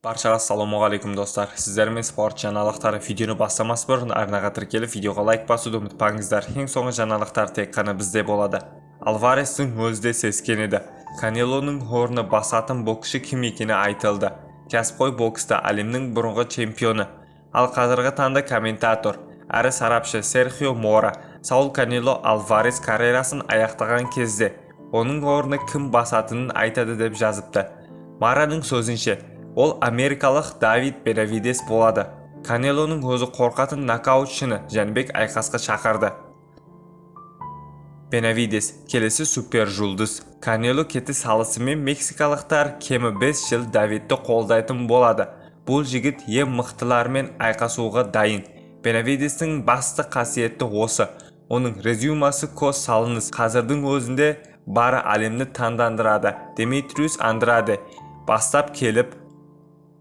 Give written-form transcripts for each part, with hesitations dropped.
Баршаға ассалаумағалейкум достар. Сіздермен спорт жаңалықтары видеоны бастамас бұрын арнаға тіркеліп видеоға лайк басуды ұмытпаңыздар. Ең соңғы жаңалықтар тек қана бізде болады. Альварестің өзі де сескенеді. Канелоның орны басатын боксшы кім екені айтылды. Кәсіпқой бокста әлемнің бұрынғы чемпионы, ал қазіргі таңда комментатор әрі сарапшы Серхио Мора Саул Канело Альварес карьерасын аяқтаған кезде оның орны кім басатынын айтады деп жазыпты. Мораның сөзінше, ол америкалық Давид Бенавидес болады. Канелоның өзі қорқатын нокаутшыны Жәнібек айқасқа шақырды. Бенавидес келесі супер жұлдыз. Канело кете салысымен мексикалықтар кемі 5 жыл Давидті қолдайтын болады. Бұл жігіт ең мықтылармен айқасуға дайын. Бенавидестің басты қасиеті осы. Оның резюмасы көз салыңыз. Қазірдің өзінде бары әлемді таңдандырады. Деметриус Андраде бастап келіп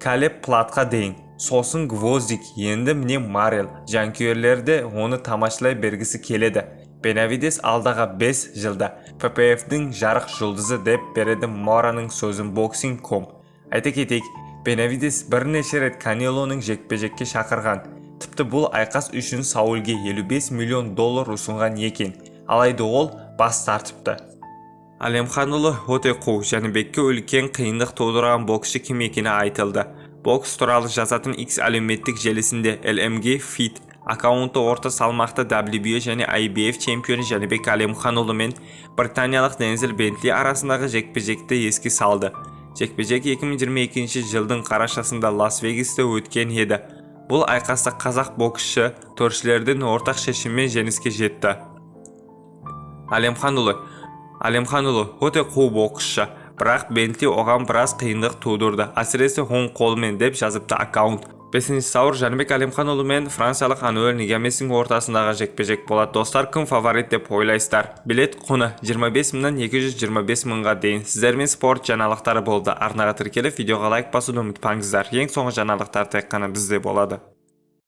Калеб Платқа дейін. Сосын Гвоздик, енді міне Марел. Жанкүйерлерде оны тамашалай бергісі келеді. Бенавидес алдағы 5 жылда ППФ-дің жарық жұлдызы деп береді Мораның сөзін Boxing.com. Айта кетейік, Бенавидес бірнеше рет Канелоның жекпе-жекке шақырған. Тіпті бұл айқас үшін Саульге $55 миллион ұсынған екен. Алайда ол бас тартыпты. Әлемханұлы өте қу, Жәнібекке үлкен қиындық тудырған боксшы кім екені айтылды. Бокс туралы жазатын X әлеуметтік желісінде LMG Fit аккаунты орта салмақты WBO және IBF чемпионы Жәнібек Әлемханұлы мен британиялық Дензел Бентли арасындағы жекпе-жекті еске салды. Жекпе-жек 2022 жылдың қарашасында Лас-Вегаста өткен еді. Бұл айқаста қазақ боксшы төрешілердің ортақ шешімімен жеңіске жетті. Әлемханұлы өте қу боксшы, бірақ Бентли оған біраз қиындық тудырды, әсіресе оң қолымен деп жазыпты аккаунт. 5 сәуір Жәнібек Әлемханұлы мен франциялық Ануэль Нигаместің ортасындағы жекпе-жек болады. Достар, кім фаворит деп ойлайсыздар? Билет құны 25 мыңнан 225 мыңға дейін. Сіздермен спорт жаңалықтары болды. Арнаға тіркеліп видеоға лайк басуды ұмытпаңыздар. Ең соңғы жаңалықтар тек қана бізде болады.